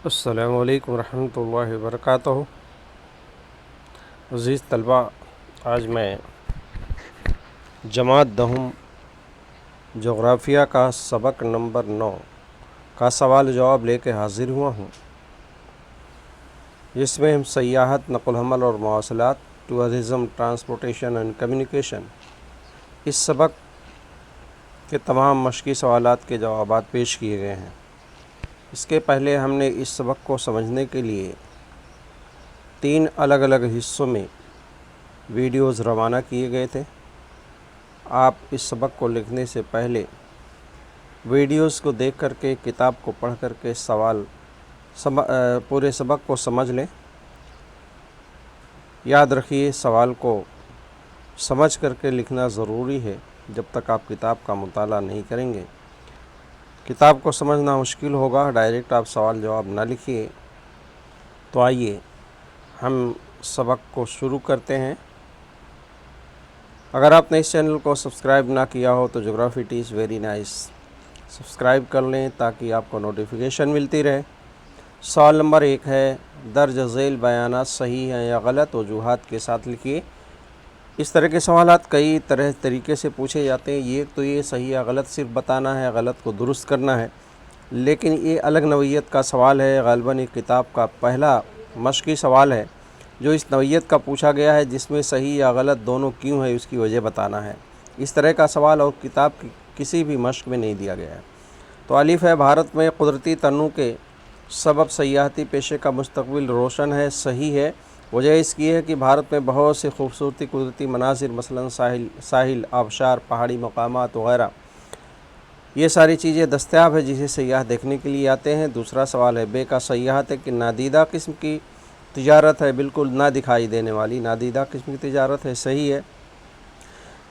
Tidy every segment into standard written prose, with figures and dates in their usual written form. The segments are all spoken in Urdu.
السلام علیکم ورحمۃ اللہ وبرکاتہ۔ عزیز طلباء، آج میں جماعت دہم جغرافیہ کا سبق نمبر 9 کا سوال جواب لے کے حاضر ہوا ہوں، جس میں ہم سیاحت، نقل و حمل اور مواصلات، ٹورزم، ٹرانسپورٹیشن اینڈ کمیونیکیشن، اس سبق کے تمام مشقی سوالات کے جوابات پیش کیے گئے ہیں۔ اس کے پہلے ہم نے اس سبق کو سمجھنے کے لیے 3 الگ الگ حصوں میں ویڈیوز روانہ کیے گئے تھے۔ آپ اس سبق کو لکھنے سے پہلے ویڈیوز کو دیکھ کر کے، کتاب کو پڑھ کر کے پورے سبق کو سمجھ لیں۔ یاد رکھیے، سوال کو سمجھ کر کے لکھنا ضروری ہے جب تک آپ کتاب کا مطالعہ نہیں کریں گے۔ کتاب کو سمجھنا مشکل ہوگا، ڈائریکٹ آپ سوال جواب نہ لکھیے۔ تو آئیے ہم سبق کو شروع کرتے ہیں۔ اگر آپ نے اس چینل کو سبسکرائب نہ کیا ہو تو جغرافی ٹیچ ویری نائس سبسکرائب کر لیں تاکہ آپ کو نوٹیفیکیشن ملتی رہے۔ سوال نمبر 1 ہے، درج ذیل بیانات صحیح ہیں یا غلط؟ وجوہات کے ساتھ لکھیے۔ اس طرح کے سوالات کئی طریقے سے پوچھے جاتے ہیں۔ ایک تو یہ صحیح یا غلط صرف بتانا ہے، غلط کو درست کرنا ہے، لیکن یہ الگ نوعیت کا سوال ہے۔ غالباً یہ کتاب کا پہلا مشقی سوال ہے جو اس نوعیت کا پوچھا گیا ہے، جس میں صحیح یا غلط دونوں کیوں ہے اس کی وجہ بتانا ہے۔ اس طرح کا سوال اور کتاب کی کسی بھی مشق میں نہیں دیا گیا ہے۔ تو الف ہے، بھارت میں قدرتی تنوع کے سبب سیاحتی پیشے کا مستقبل روشن ہے۔ صحیح ہے۔ وجہ اس کی ہے کہ بھارت میں بہت سے خوبصورتی قدرتی مناظر، مثلا ساحل، آبشار، پہاڑی مقامات وغیرہ، یہ ساری چیزیں دستیاب ہے جسے سیاح دیکھنے کے لیے آتے ہیں۔ دوسرا سوال ہے، بے کا سیاحت ہے کہ نادیدہ قسم کی تجارت ہے؟ بالکل نہ دکھائی دینے والی نادیدہ قسم کی تجارت ہے۔ صحیح ہے،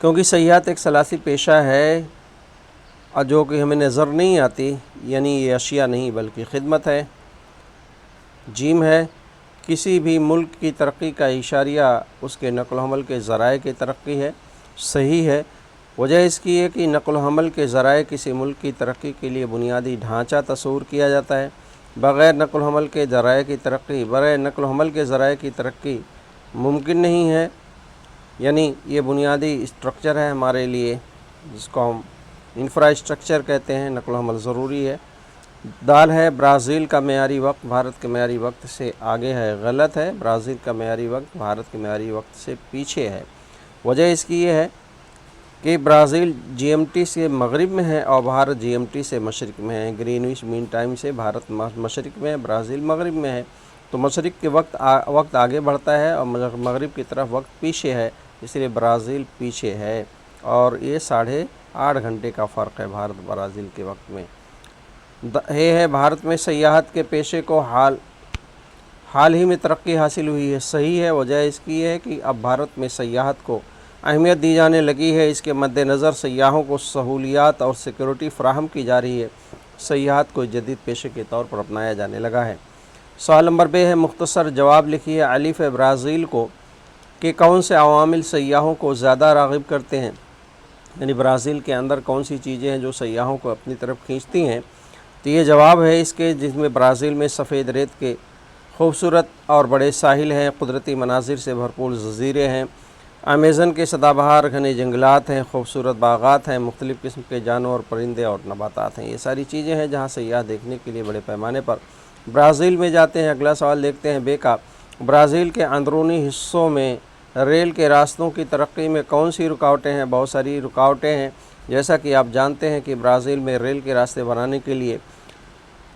کیونکہ سیاحت ایک ثلاثی پیشہ ہے جو کہ ہمیں نظر نہیں آتی، یعنی یہ اشیاء نہیں بلکہ خدمت ہے۔ جیم ہے، کسی بھی ملک کی ترقی کا اشاریہ اس کے نقل و حمل کے ذرائع کی ترقی ہے۔ صحیح ہے، وجہ اس کی ہے کہ نقل و حمل کے ذرائع کسی ملک کی ترقی کے لیے بنیادی ڈھانچہ تصور کیا جاتا ہے۔ بغیر نقل و حمل کے ذرائع کی ترقی ممکن نہیں ہے، یعنی یہ بنیادی اسٹرکچر ہے ہمارے لیے، جس کو ہم انفراسٹرکچر کہتے ہیں۔ نقل و حمل ضروری ہے۔ دال ہے، برازیل کا معیاری وقت بھارت کے معیاری وقت سے آگے ہے۔ غلط ہے، برازیل کا معیاری وقت بھارت کے معیاری وقت سے پیچھے ہے۔ وجہ اس کی یہ ہے کہ برازیل جی ایم ٹی سے مغرب میں ہے اور بھارت جی ایم ٹی سے مشرق میں ہے۔ گرینوچ مین ٹائم سے بھارت مشرق میں ہے، برازیل مغرب میں ہے۔ تو مشرق کے وقت آگے بڑھتا ہے اور مغرب کی طرف وقت پیچھے ہے، اس لیے برازیل پیچھے ہے، اور یہ 8.5 گھنٹے کا فرق ہے بھارت برازیل کے وقت میں۔ یہ ہے، بھارت میں سیاحت کے پیشے کو حال ہی میں ترقی حاصل ہوئی ہے۔ صحیح ہے، وجہ اس کی ہے کہ اب بھارت میں سیاحت کو اہمیت دی جانے لگی ہے۔ اس کے مد نظر سیاحوں کو سہولیات اور سیکورٹی فراہم کی جا رہی ہے۔ سیاحت کو جدید پیشے کے طور پر اپنایا جانے لگا ہے۔ سوال نمبر 2 ہے، مختصر جواب لکھیے۔ الف ہے، برازیل کے کون سے عوامل سیاحوں کو زیادہ راغب کرتے ہیں؟ یعنی برازیل کے اندر کون سی چیزیں ہیں جو سیاحوں کو اپنی طرف کھینچتی ہیں؟ تو یہ جواب ہے اس کے، جس میں برازیل میں سفید ریت کے خوبصورت اور بڑے ساحل ہیں، قدرتی مناظر سے بھرپور جزیرے ہیں، امیزن کے سدا بہار گھنے جنگلات ہیں، خوبصورت باغات ہیں، مختلف قسم کے جانور، پرندے اور نباتات ہیں۔ یہ ساری چیزیں ہیں جہاں سیاح دیکھنے کے لیے بڑے پیمانے پر برازیل میں جاتے ہیں۔ اگلا سوال دیکھتے ہیں، بے کا، برازیل کے اندرونی حصوں میں ریل کے راستوں کی ترقی میں کون سی رکاوٹیں ہیں؟ بہت ساری رکاوٹیں ہیں۔ جیسا کہ آپ جانتے ہیں کہ برازیل میں ریل کے راستے بنانے کے لیے،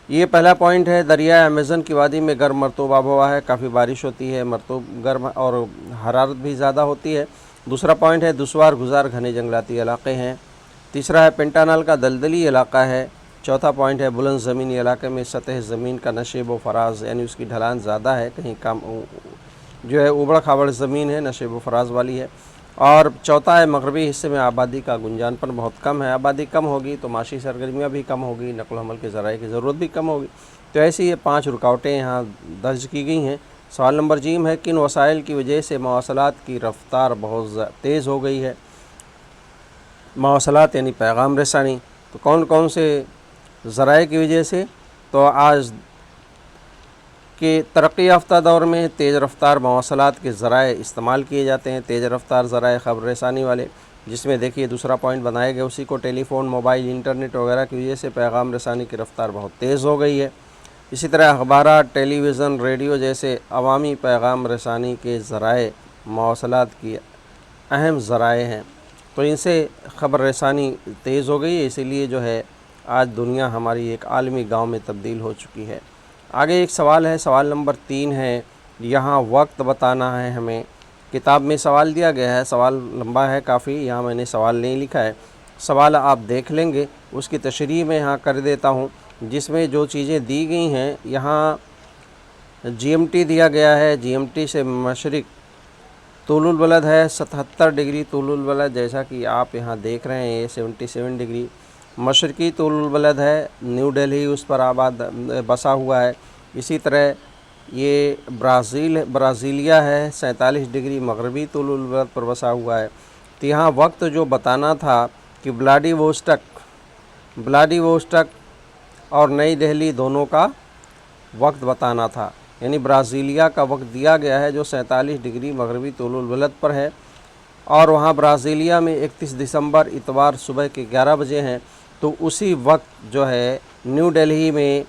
یہ پہلا پوائنٹ ہے، دریائے امیزن کی وادی میں گرم مرطوب آب و ہوا ہے، کافی بارش ہوتی ہے، مرطوب گرم اور حرارت بھی زیادہ ہوتی ہے۔ دوسرا پوائنٹ ہے، دشوار گزار گھنے جنگلاتی علاقے ہیں۔ تیسرا ہے، پینٹانال کا دلدلی علاقہ ہے۔ چوتھا پوائنٹ ہے، بلند زمینی علاقے میں سطح زمین کا نشیب و فراز، یعنی اس کی ڈھلان زیادہ ہے، کہیں کم جو ہے اوبڑ کھابڑ زمین ہے، نشیب و فراز والی ہے۔ اور چوتھا ہے، مغربی حصے میں آبادی کا گنجان پن بہت کم ہے۔ آبادی کم ہوگی تو معاشی سرگرمیاں بھی کم ہوگی، نقل و حمل کے ذرائع کی ضرورت بھی کم ہوگی۔ تو ایسی یہ 5 رکاوٹیں یہاں درج کی گئی ہیں۔ سوال نمبر جیم ہے، کن وسائل کی وجہ سے مواصلات کی رفتار بہت تیز ہو گئی ہے؟ مواصلات یعنی پیغام رسانی، تو کون کون سے ذرائع کی وجہ سے؟ تو آج کہ ترقی یافتہ دور میں تیز رفتار مواصلات کے ذرائع استعمال کیے جاتے ہیں، تیز رفتار ذرائع خبر رسانی والے، جس میں دیکھیے دوسرا پوائنٹ بنایا گیا اسی کو، ٹیلی فون، موبائل، انٹرنیٹ وغیرہ کی وجہ سے پیغام رسانی کی رفتار بہت تیز ہو گئی ہے۔ اسی طرح اخبارات، ٹیلی ویژن، ریڈیو جیسے عوامی پیغام رسانی کے ذرائع مواصلات کی اہم ذرائع ہیں، تو ان سے خبر رسانی تیز ہو گئی ہے، اسی لیے جو ہے آج دنیا ہماری ایک عالمی گاؤں میں تبدیل ہو چکی ہے۔ آگے ایک سوال ہے، سوال نمبر 3 ہے، یہاں وقت بتانا ہے ہمیں۔ کتاب میں سوال دیا گیا ہے، سوال لمبا ہے کافی، یہاں میں نے سوال نہیں لکھا ہے، سوال آپ دیکھ لیں گے، اس کی تشریح میں یہاں کر دیتا ہوں، جس میں جو چیزیں دی گئی ہیں، یہاں جی ایم ٹی دیا گیا ہے، جی ایم ٹی سے مشرق طول البلد ہے 77 ڈگری طول البلد، جیسا کہ آپ یہاں دیکھ رہے ہیں، یہ 77 ڈگری مشرقی طول البلد ہے، نیو دہلی اس پر بسا ہوا ہے۔ اسی طرح یہ برازیلیہ ہے، 47 ڈگری مغربی طول البلد پر بسا ہوا ہے۔ تو یہاں وقت جو بتانا تھا کہ ولاڈیووسٹک اور نئی دہلی دونوں کا وقت بتانا تھا، یعنی برازیلیہ کا وقت دیا گیا ہے جو 47 ڈگری مغربی طول البلد پر ہے، اور وہاں برازیلیہ میں 31 دسمبر اتوار صبح کے 11 بجے ہیں، تو اسی وقت جو ہے نیو دہلی میں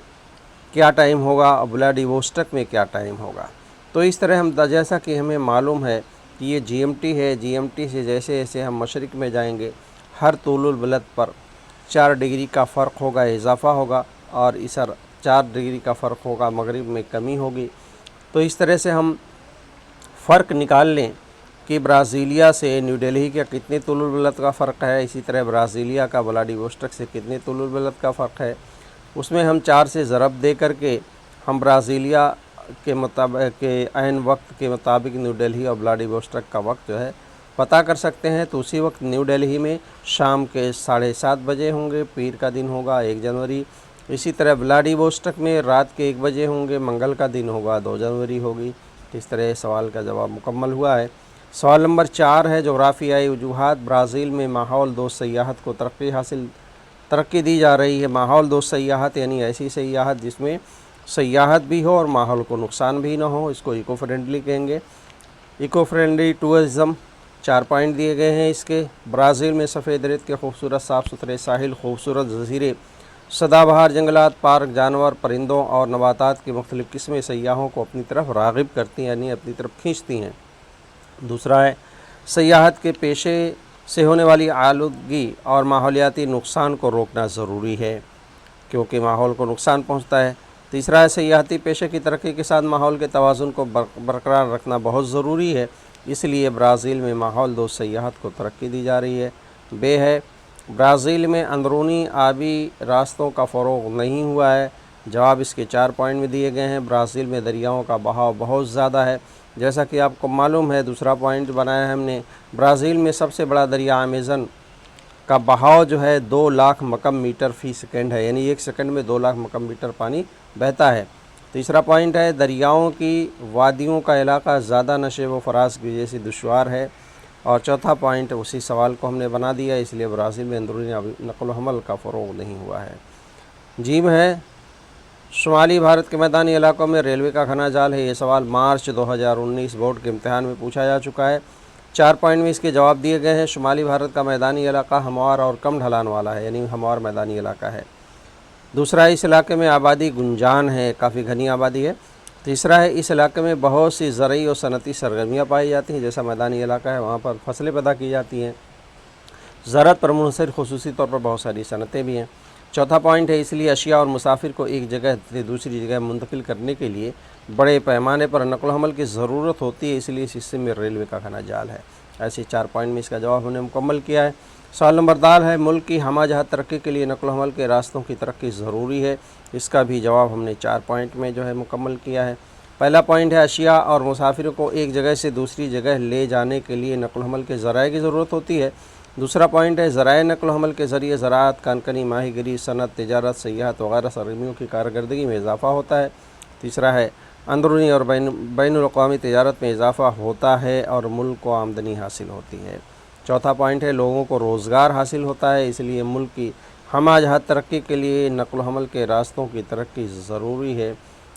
کیا ٹائم ہوگا اور ولاڈیووسٹک میں کیا ٹائم ہوگا۔ تو اس طرح جیسا کہ ہمیں معلوم ہے کہ یہ جی ایم ٹی ہے، جی ایم ٹی سے جیسے جیسے ہم مشرق میں جائیں گے، ہر طول البلد پر 4 ڈگری کا فرق ہوگا، اضافہ ہوگا، اور اس 4 ڈگری کا فرق ہوگا، مغرب میں کمی ہوگی۔ تو اس طرح سے ہم فرق نکال لیں کہ برازیلیہ سے نیو دہلی کا کتنے طول البلد کا فرق ہے، اسی طرح برازیلیہ کا ولاڈیووسٹک سے کتنے طول البلد کا فرق ہے، اس میں ہم 4 سے ضرب دے کر کے ہم برازیلیہ کے مطابق کے عین وقت کے مطابق نیو دہلی اور ولاڈیووسٹک کا وقت جو ہے پتہ کر سکتے ہیں۔ تو اسی وقت نیو دہلی میں شام کے 7:30 بجے ہوں گے، پیر کا دن ہوگا 1 جنوری، اسی طرح ولاڈیووسٹک میں رات کے 1 بجے ہوں گے، منگل کا دن ہوگا 2 جنوری ہوگی۔ اس طرح سوال کا جواب مکمل ہوا ہے۔ سوال نمبر 4 ہے، جغرافیائی وجوہات، برازیل میں ماحول دوست سیاحت کو ترقی دی جا رہی ہے۔ ماحول دوست سیاحت یعنی ایسی سیاحت جس میں سیاحت بھی ہو اور ماحول کو نقصان بھی نہ ہو، اس کو ایکو فرینڈلی کہیں گے۔ ایکو فرینڈلی ٹورزم 4 پوائنٹ دیے گئے ہیں اس کے۔ برازیل میں سفید ریت کے خوبصورت صاف ستھرے ساحل، خوبصورت جزیرے، سدا بہار جنگلات، پارک، جانور، پرندوں اور نباتات کی مختلف قسمیں سیاحوں کو اپنی طرف راغب کرتی ہیں، یعنی اپنی طرف کھینچتی ہیں۔ دوسرا ہے، سیاحت کے پیشے سے ہونے والی آلودگی اور ماحولیاتی نقصان کو روکنا ضروری ہے، کیونکہ ماحول کو نقصان پہنچتا ہے۔ تیسرا ہے، سیاحتی پیشے کی ترقی کے ساتھ ماحول کے توازن کو برقرار رکھنا بہت ضروری ہے، اس لیے برازیل میں ماحول دوست سیاحت کو ترقی دی جا رہی ہے۔ بے ہے، برازیل میں اندرونی آبی راستوں کا فروغ نہیں ہوا ہے۔ جواب اس کے 4 پوائنٹ میں دیے گئے ہیں۔ برازیل میں دریاؤں کا بہاؤ بہت زیادہ ہے، جیسا کہ آپ کو معلوم ہے، دوسرا پوائنٹ بنایا ہے ہم نے، برازیل میں سب سے بڑا دریا امیزن کا بہاؤ جو ہے 2 لاکھ مکعب میٹر فی سیکنڈ ہے، یعنی 1 سیکنڈ میں 2 لاکھ مکعب میٹر پانی بہتا ہے۔ تیسرا پوائنٹ ہے، دریاؤں کی وادیوں کا علاقہ زیادہ نشو و فراز کی وجہ سے دشوار ہے۔ اور چوتھا پوائنٹ اسی سوال کو ہم نے بنا دیا، اس لیے برازیل میں اندرونی نقل و حمل کا فروغ نہیں ہوا ہے۔ جیم ہے، شمالی بھارت کے میدانی علاقوں میں ریلوے کا گھنا جال ہے۔ یہ سوال مارچ 2019 بورڈ کے امتحان میں پوچھا جا چکا ہے۔ 4 پوائنٹ میں اس کے جواب دیے گئے ہیں۔ شمالی بھارت کا میدانی علاقہ ہموار اور کم ڈھلان والا ہے، یعنی ہموار میدانی علاقہ ہے۔ دوسرا، اس علاقے میں آبادی گنجان ہے، کافی گھنی آبادی ہے۔ تیسرا ہے، اس علاقے میں بہت سی زرعی اور صنعتی سرگرمیاں پائی جاتی ہیں، جیسا میدانی علاقہ ہے وہاں پر فصلیں پیدا کی جاتی ہیں، زراعت پر منحصر خصوصی طور پر بہت ساری صنعتیں بھی ہیں۔ چوتھا پوائنٹ ہے، اس لیے اشیاء اور مسافر کو ایک جگہ سے دوسری جگہ منتقل کرنے کے لیے بڑے پیمانے پر نقل و حمل کی ضرورت ہوتی ہے، اس لیے اس حصے میں ریلوے کا گھنا جال ہے۔ ایسے 4 پوائنٹ میں اس کا جواب ہم نے مکمل کیا ہے۔ سوال نمبر دال ہے، ملک کی ہمہ جہت ترقی کے لیے نقل و حمل کے راستوں کی ترقی ضروری ہے، اس کا بھی جواب ہم نے 4 پوائنٹ میں جو ہے مکمل کیا ہے۔ پہلا پوائنٹ ہے، اشیاء اور مسافروں کو ایک جگہ سے دوسری جگہ لے جانے کے لیے نقل و حمل کے ذرائع کی ضرورت ہوتی ہے۔ دوسرا پوائنٹ ہے، ذرائع نقل و حمل کے ذریعے زراعت، کانکنی، ماہی گیری، صنعت، تجارت، سیاحت وغیرہ سرگرمیوں کی کارکردگی میں اضافہ ہوتا ہے۔ تیسرا ہے، اندرونی اور بین الاقوامی تجارت میں اضافہ ہوتا ہے اور ملک کو آمدنی حاصل ہوتی ہے۔ چوتھا پوائنٹ ہے، لوگوں کو روزگار حاصل ہوتا ہے، اس لیے ملک کی ہمہ جہت ترقی کے لیے نقل و حمل کے راستوں کی ترقی ضروری ہے۔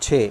6,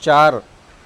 4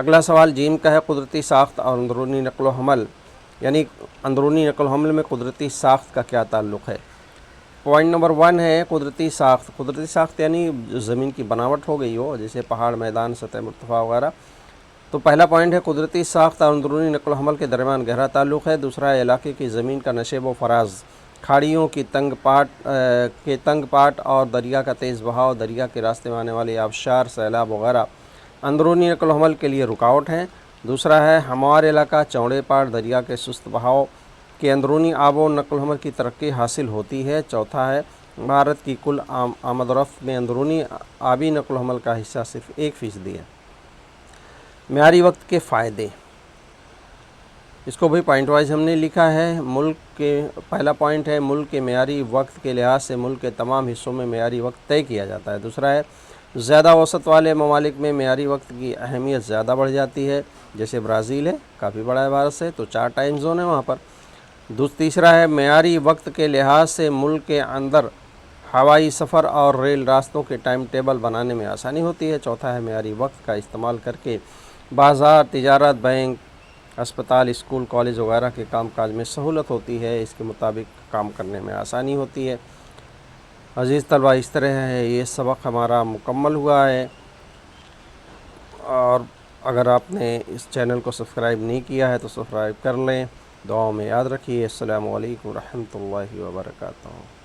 اگلا سوال جیم کا ہے، قدرتی ساخت اور اندرونی نقل و حمل، یعنی اندرونی نقل و حمل میں قدرتی ساخت کا کیا تعلق ہے؟ پوائنٹ نمبر 1 ہے قدرتی ساخت۔ قدرتی ساخت یعنی جو زمین کی بناوٹ ہو گئی ہو، جیسے پہاڑ، میدان، سطح مرتفع وغیرہ۔ تو پہلا پوائنٹ ہے قدرتی ساخت اور اندرونی نقل و حمل کے درمیان گہرا تعلق ہے۔ دوسرا ہے علاقے کی زمین کا نشیب و فراز، کھاڑیوں کی تنگ پاٹ اور دریا کا تیز بہاؤ، دریا کے راستے میں آنے والے آبشار، سیلاب وغیرہ اندرونی نقل و حمل کے لیے رکاوٹ ہیں۔ دوسرا ہے ہموار علاقہ، چوڑے پاٹ، دریا کے سست بہاؤ کے اندرونی آب و نقل و حمل کی ترقی حاصل ہوتی ہے۔ چوتھا ہے بھارت کی کل آمد و رفت میں اندرونی آبی نقل و حمل کا حصہ صرف 1% ہے۔ معیاری وقت کے فائدے، اس کو بھی پوائنٹ وائز ہم نے لکھا ہے۔ ملک کے پہلا پوائنٹ ہے ملک کے معیاری وقت کے لحاظ سے ملک کے تمام حصوں میں معیاری وقت طے کیا جاتا ہے۔ دوسرا ہے زیادہ اوسط والے ممالک میں معیاری وقت کی اہمیت زیادہ بڑھ جاتی ہے، جیسے برازیل ہے، کافی بڑا ہے بھارت سے، تو 4 ٹائم زون ہے وہاں پر۔ تیسرا ہے معیاری وقت کے لحاظ سے ملک کے اندر ہوائی سفر اور ریل راستوں کے ٹائم ٹیبل بنانے میں آسانی ہوتی ہے۔ چوتھا ہے معیاری وقت کا استعمال کر کے بازار، تجارت، بینک، اسپتال، اسکول، کالج وغیرہ کے کام کاج میں سہولت ہوتی ہے، اس کے مطابق کام کرنے میں آسانی ہوتی ہے۔ عزیز طلبہ، اس طرح ہے یہ سبق ہمارا مکمل ہوا ہے، اور اگر آپ نے اس چینل کو سبسکرائب نہیں کیا ہے تو سبسکرائب کر لیں۔ دعاؤں میں یاد رکھیے۔ السلام علیکم ورحمۃ اللہ وبرکاتہ۔